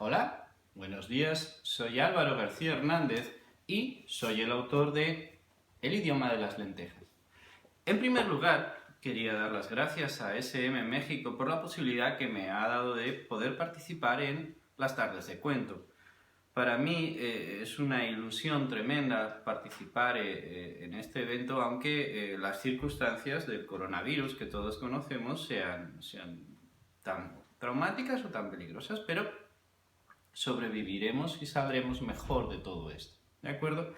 Hola, buenos días, soy Álvaro García Hernández y soy el autor de El idioma de las lentejas. En primer lugar, quería dar las gracias a SM México por la posibilidad que me ha dado de poder participar en las tardes de cuento. Para mí es una ilusión tremenda participar en este evento, aunque las circunstancias del coronavirus que todos conocemos sean tan traumáticas o tan peligrosas, pero sobreviviremos y saldremos mejor de todo esto, ¿de acuerdo?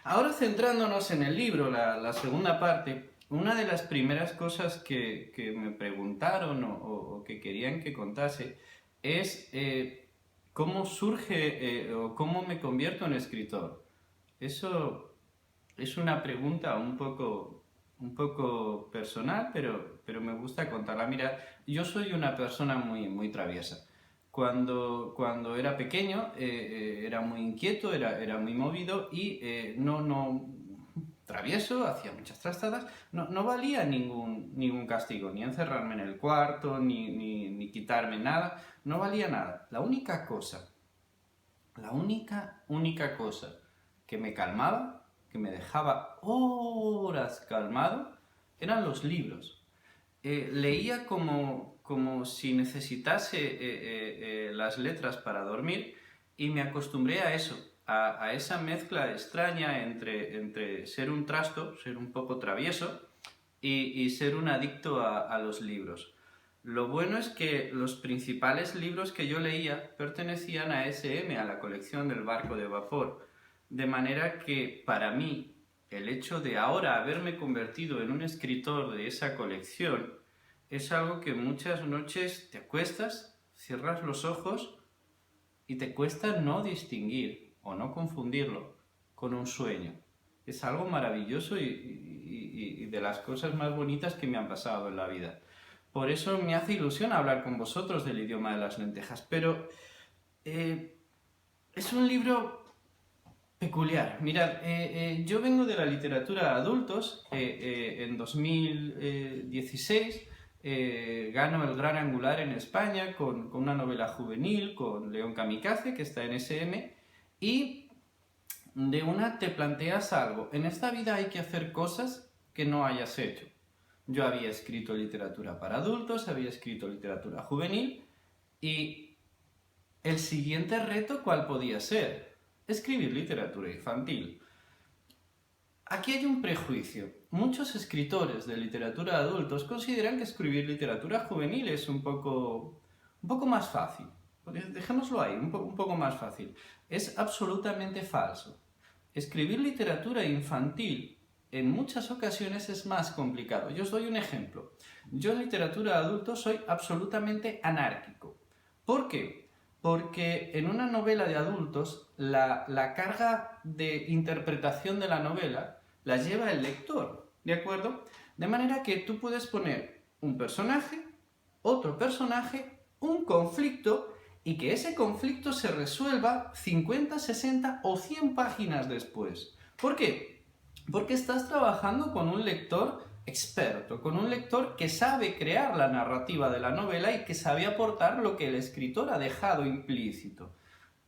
Ahora centrándonos en el libro, la segunda parte, una de las primeras cosas que me preguntaron o que querían que contase es cómo surge o cómo me convierto en escritor. Eso es una pregunta un poco personal, pero me gusta contarla. Mira, yo soy una persona muy traviesa. Cuando era pequeño era muy inquieto, era muy movido y no travieso, hacía muchas trastadas, no valía ningún castigo, ni encerrarme en el cuarto, ni quitarme nada, no valía nada. La única cosa que me calmaba, que me dejaba horas calmado, eran los libros. Leía como si necesitase las letras para dormir y me acostumbré a eso, a esa mezcla extraña entre ser un trasto, ser un poco travieso y ser un adicto a los libros. Lo bueno es que los principales libros que yo leía pertenecían a SM, a la colección del barco de vapor, de manera que para mí el hecho de ahora haberme convertido en un escritor de esa colección es algo que muchas noches te acuestas, cierras los ojos y te cuesta no distinguir o no confundirlo con un sueño. Es algo maravilloso y de las cosas más bonitas que me han pasado en la vida. Por eso me hace ilusión hablar con vosotros del idioma de las lentejas, pero es un libro peculiar. Mirad, yo vengo de la literatura de adultos. En 2016 gano el Gran Angular en España con una novela juvenil, con León Kamikaze, que está en SM, y de una te planteas algo. En esta vida hay que hacer cosas que no hayas hecho. Yo había escrito literatura para adultos, había escrito literatura juvenil, y el siguiente reto, ¿cuál podía ser? Escribir literatura infantil. Aquí hay un prejuicio. Muchos escritores de literatura de adultos consideran que escribir literatura juvenil es un poco más fácil. Dejémoslo ahí, un poco más fácil. Es absolutamente falso. Escribir literatura infantil en muchas ocasiones es más complicado. Yo os doy un ejemplo. Yo en literatura de adultos soy absolutamente anárquico. ¿Por qué? Porque en una novela de adultos la carga de interpretación de la novela la lleva el lector, ¿de acuerdo? De manera que tú puedes poner un personaje, otro personaje, un conflicto y que ese conflicto se resuelva 50, 60 o 100 páginas después. ¿Por qué? Porque estás trabajando con un lector experto, con un lector que sabe crear la narrativa de la novela y que sabe aportar lo que el escritor ha dejado implícito.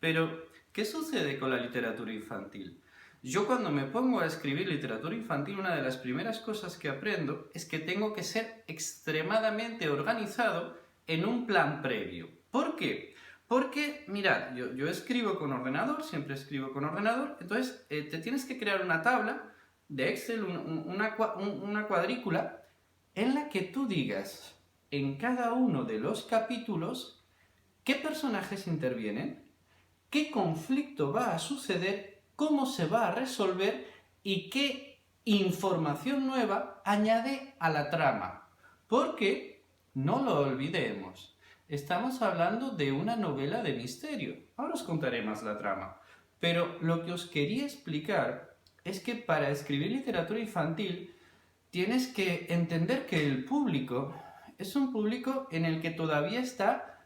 Pero, ¿qué sucede con la literatura infantil? Yo cuando me pongo a escribir literatura infantil, una de las primeras cosas que aprendo es que tengo que ser extremadamente organizado en un plan previo. ¿Por qué? Porque, mirad, yo escribo con ordenador, siempre escribo con ordenador, entonces te tienes que crear una tabla de Excel, una cuadrícula, en la que tú digas en cada uno de los capítulos qué personajes intervienen, qué conflicto va a suceder, cómo se va a resolver y qué información nueva añade a la trama. Porque, no lo olvidemos, estamos hablando de una novela de misterio. Ahora os contaré más la trama. Pero lo que os quería explicar es que para escribir literatura infantil tienes que entender que el público es un público en el que todavía está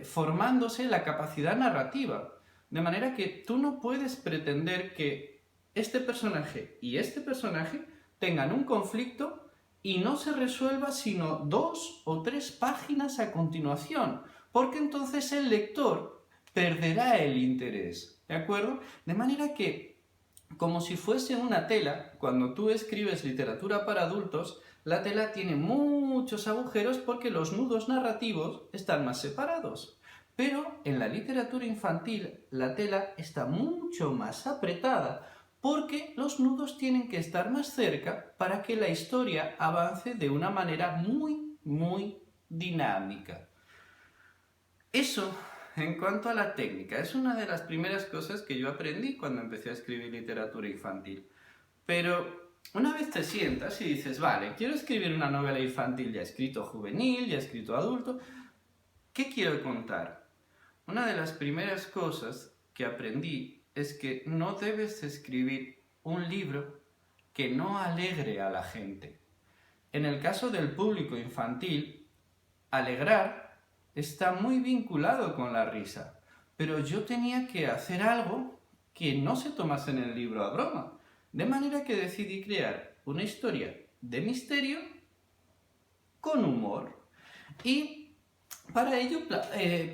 formándose la capacidad narrativa. De manera que tú no puedes pretender que este personaje y este personaje tengan un conflicto y no se resuelva sino 2 o 3 páginas a continuación, porque entonces el lector perderá el interés, ¿de acuerdo? De manera que, como si fuese una tela, cuando tú escribes literatura para adultos, la tela tiene muchos agujeros porque los nudos narrativos están más separados. Pero en la literatura infantil la tela está mucho más apretada porque los nudos tienen que estar más cerca para que la historia avance de una manera muy dinámica. Eso, en cuanto a la técnica, es una de las primeras cosas que yo aprendí cuando empecé a escribir literatura infantil. Pero una vez te sientas y dices, vale, quiero escribir una novela infantil, ya he escrito juvenil, ya he escrito adulto, ¿qué quiero contar? Una de las primeras cosas que aprendí es que no debes escribir un libro que no alegre a la gente. En el caso del público infantil, alegrar está muy vinculado con la risa, pero yo tenía que hacer algo que no se tomase en el libro a broma, de manera que decidí crear una historia de misterio con humor. Y para ello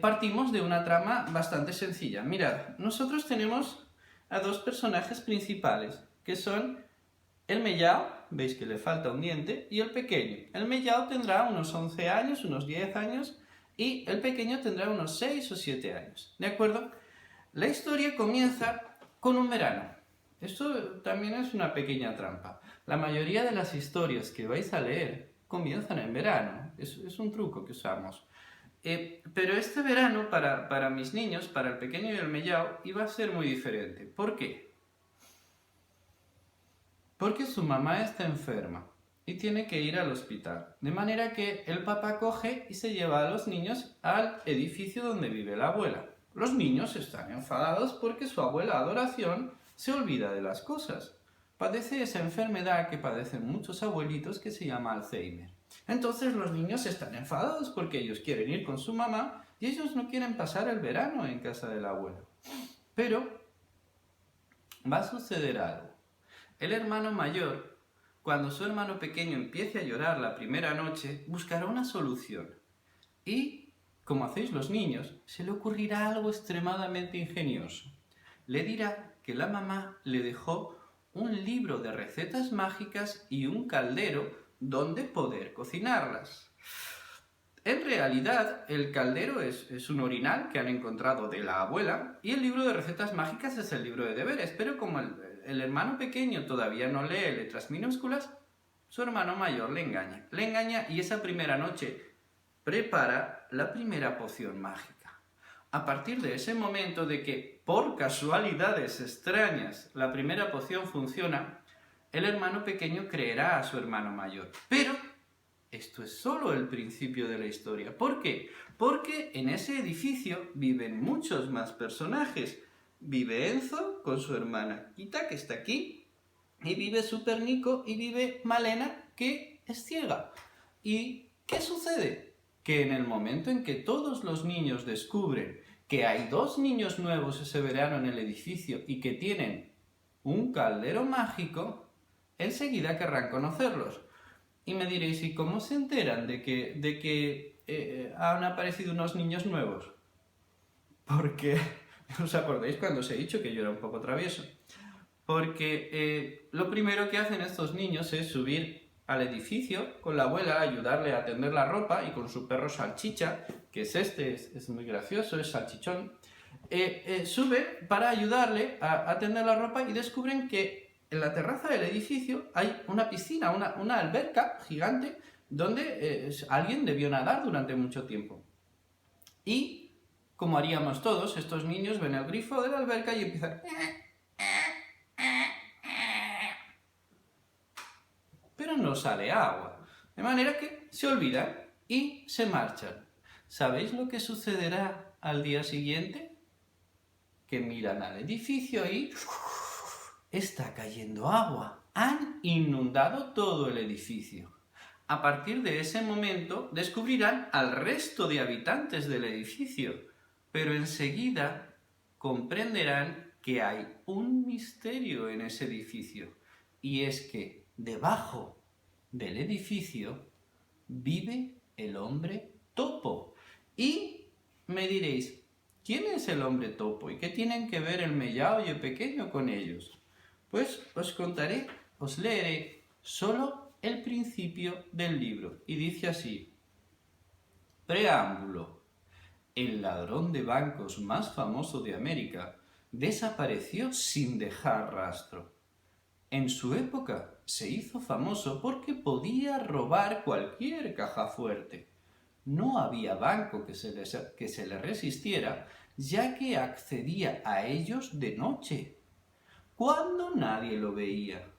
partimos de una trama bastante sencilla. Mirad, nosotros tenemos a dos personajes principales, que son el mellao, veis que le falta un diente, y el pequeño. El mellao tendrá unos 11 años, unos 10 años, y el pequeño tendrá unos 6 o 7 años. ¿De acuerdo? La historia comienza con un verano. Esto también es una pequeña trampa. La mayoría de las historias que vais a leer comienzan en verano. Es un truco que usamos. Pero este verano, para mis niños, para el pequeño y el mellao, iba a ser muy diferente. ¿Por qué? Porque su mamá está enferma y tiene que ir al hospital. De manera que el papá coge y se lleva a los niños al edificio donde vive la abuela. Los niños están enfadados porque su abuela Adoración se olvida de las cosas. Padece esa enfermedad que padecen muchos abuelitos que se llama Alzheimer. Entonces los niños están enfadados porque ellos quieren ir con su mamá y ellos no quieren pasar el verano en casa del abuelo. Pero va a suceder algo. El hermano mayor, cuando su hermano pequeño empiece a llorar la primera noche, buscará una solución. Y, como hacéis los niños, se le ocurrirá algo extremadamente ingenioso. Le dirá que la mamá le dejó un libro de recetas mágicas y un caldero donde poder cocinarlas. En realidad, el caldero es un orinal que han encontrado de la abuela y el libro de recetas mágicas es el libro de deberes, pero como el hermano pequeño todavía no lee letras minúsculas, su hermano mayor le engaña. Le engaña y esa primera noche prepara la primera poción mágica. A partir de ese momento de que, por casualidades extrañas, la primera poción funciona, el hermano pequeño creerá a su hermano mayor. Pero esto es solo el principio de la historia. ¿Por qué? Porque en ese edificio viven muchos más personajes. Vive Enzo con su hermana Kita, que está aquí, y vive Super Nico y vive Malena, que es ciega. ¿Y qué sucede? Que en el momento en que todos los niños descubren que hay dos niños nuevos ese verano en el edificio y que tienen un caldero mágico, enseguida querrán conocerlos. Y me diréis, ¿y cómo se enteran de que han aparecido unos niños nuevos? Porque, ¿os acordáis cuando os he dicho que yo era un poco travieso? Porque lo primero que hacen estos niños es subir al edificio con la abuela, ayudarle a tender la ropa y con su perro Salchicha, que es muy gracioso, es salchichón, sube para ayudarle a tender la ropa y descubren que en la terraza del edificio hay una piscina, una alberca gigante donde alguien debió nadar durante mucho tiempo. Y, como haríamos todos, estos niños ven el grifo de la alberca y empiezan... Pero no sale agua. De manera que se olvidan y se marchan. ¿Sabéis lo que sucederá al día siguiente? Que miran al edificio y... está cayendo agua. Han inundado todo el edificio. A partir de ese momento descubrirán al resto de habitantes del edificio, pero enseguida comprenderán que hay un misterio en ese edificio, y es que debajo del edificio vive el hombre topo. Y me diréis, ¿quién es el hombre topo y qué tienen que ver el mellao y el pequeño con ellos? Pues os contaré, os leeré solo el principio del libro. Y dice así: Preámbulo. El ladrón de bancos más famoso de América desapareció sin dejar rastro. En su época se hizo famoso porque podía robar cualquier caja fuerte. No había banco que se le resistiera, ya que accedía a ellos de noche, cuando nadie lo veía,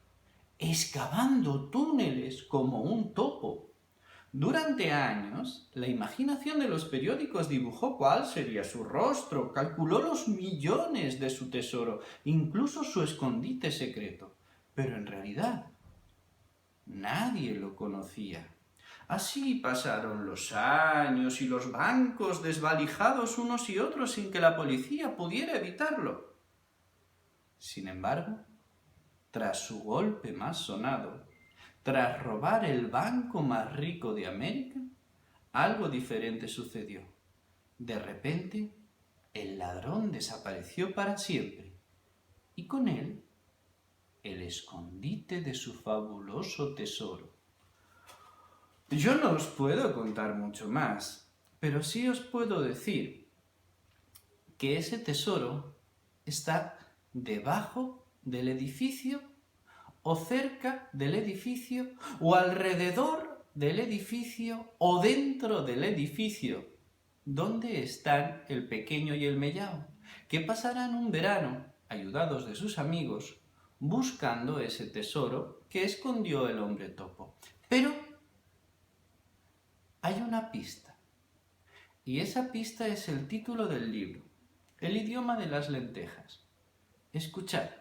excavando túneles como un topo. Durante años, la imaginación de los periódicos dibujó cuál sería su rostro, calculó los millones de su tesoro, incluso su escondite secreto. Pero en realidad, nadie lo conocía. Así pasaron los años y los bancos desvalijados unos y otros sin que la policía pudiera evitarlo. Sin embargo, tras su golpe más sonado, tras robar el banco más rico de América, algo diferente sucedió. De repente, el ladrón desapareció para siempre, y con él, el escondite de su fabuloso tesoro. Yo no os puedo contar mucho más, pero sí os puedo decir que ese tesoro está debajo del edificio o cerca del edificio, o alrededor del edificio, o dentro del edificio, donde están el pequeño y el mellao, que pasarán un verano, ayudados de sus amigos, buscando ese tesoro que escondió el hombre topo. Pero hay una pista, y esa pista es el título del libro, El idioma de las lentejas. Escuchad.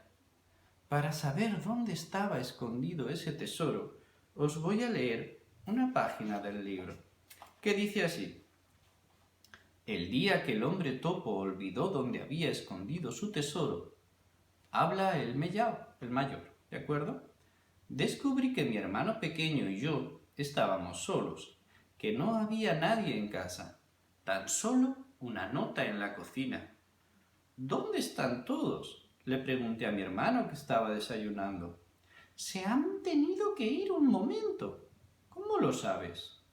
Para saber dónde estaba escondido ese tesoro, os voy a leer una página del libro, que dice así: El día que el hombre topo olvidó dónde había escondido su tesoro, habla el mellao, el mayor, ¿de acuerdo? Descubrí que mi hermano pequeño y yo estábamos solos, que no había nadie en casa, tan solo una nota en la cocina. ¿Dónde están todos?, le pregunté a mi hermano que estaba desayunando. Se han tenido que ir un momento. ¿Cómo lo sabes?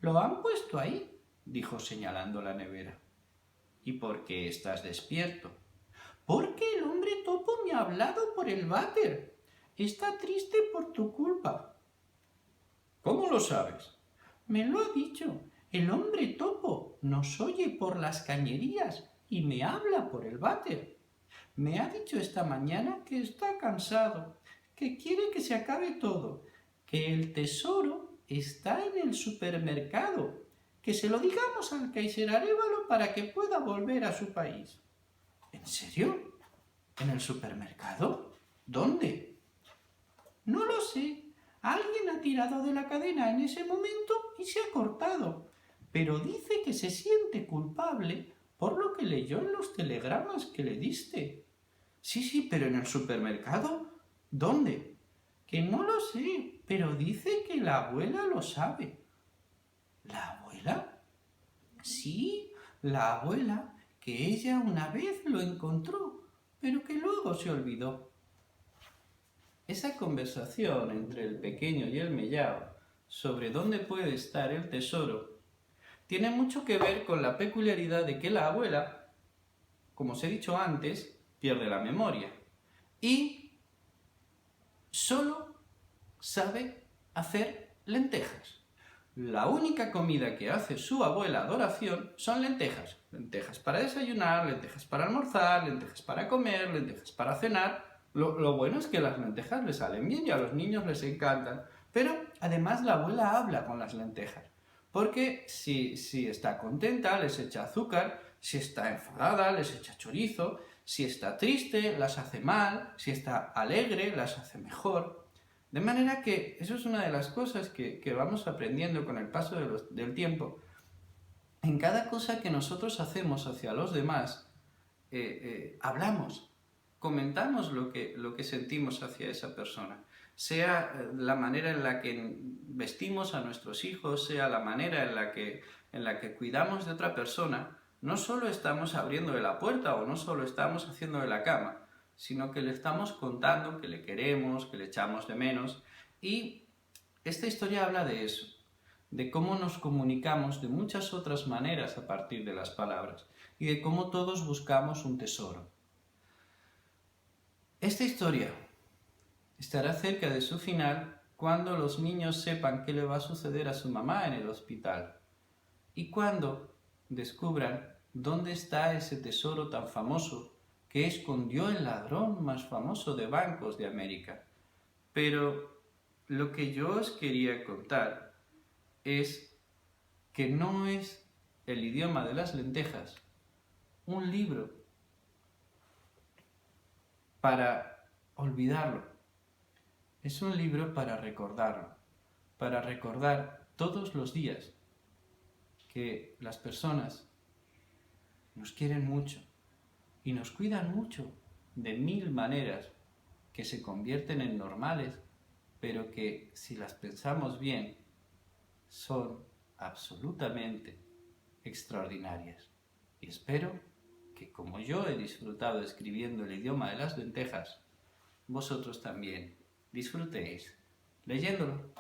Lo han puesto ahí, dijo señalando la nevera. ¿Y por qué estás despierto? Porque el hombre topo me ha hablado por el váter. Está triste por tu culpa. ¿Cómo lo sabes? Me lo ha dicho. El hombre topo nos oye por las cañerías y me habla por el váter. Me ha dicho esta mañana que está cansado, que quiere que se acabe todo, que el tesoro está en el supermercado, que se lo digamos al Kaiser Arévalo para que pueda volver a su país. ¿En serio? ¿En el supermercado? ¿Dónde? No lo sé. Alguien ha tirado de la cadena en ese momento y se ha cortado, pero dice que se siente culpable por lo que leyó en los telegramas que le diste. Sí, pero en el supermercado. ¿Dónde? Que no lo sé, pero dice que la abuela lo sabe. ¿La abuela? Sí, la abuela, que ella una vez lo encontró, pero que luego se olvidó. Esa conversación entre el pequeño y el mellao sobre dónde puede estar el tesoro tiene mucho que ver con la peculiaridad de que la abuela, como os he dicho antes, pierde la memoria y solo sabe hacer lentejas. La única comida que hace su abuela Adoración son lentejas. Lentejas para desayunar, lentejas para almorzar, lentejas para comer, lentejas para cenar. Lo bueno es que las lentejas le salen bien y a los niños les encantan. Pero además la abuela habla con las lentejas. Porque si está contenta les echa azúcar, si está enfadada les echa chorizo, si está triste las hace mal, si está alegre las hace mejor. De manera que eso es una de las cosas que vamos aprendiendo con el paso del tiempo. En cada cosa que nosotros hacemos hacia los demás, hablamos, comentamos lo que sentimos hacia esa persona. Sea la manera en la que vestimos a nuestros hijos, sea la manera en la que cuidamos de otra persona, no solo estamos abriéndole la puerta o no solo estamos haciéndole la cama, sino que le estamos contando que le queremos, que le echamos de menos. Y esta historia habla de eso, de cómo nos comunicamos de muchas otras maneras a partir de las palabras y de cómo todos buscamos un tesoro. Esta historia estará cerca de su final cuando los niños sepan qué le va a suceder a su mamá en el hospital y cuando descubran dónde está ese tesoro tan famoso que escondió el ladrón más famoso de bancos de América. Pero lo que yo os quería contar es que no es el idioma de las lentejas un libro para olvidarlo. Es un libro para recordarlo, para recordar todos los días que las personas nos quieren mucho y nos cuidan mucho de 1000 maneras que se convierten en normales, pero que si las pensamos bien son absolutamente extraordinarias. Y espero que como yo he disfrutado escribiendo el idioma de las lentejas, vosotros también disfrutéis leyéndolo.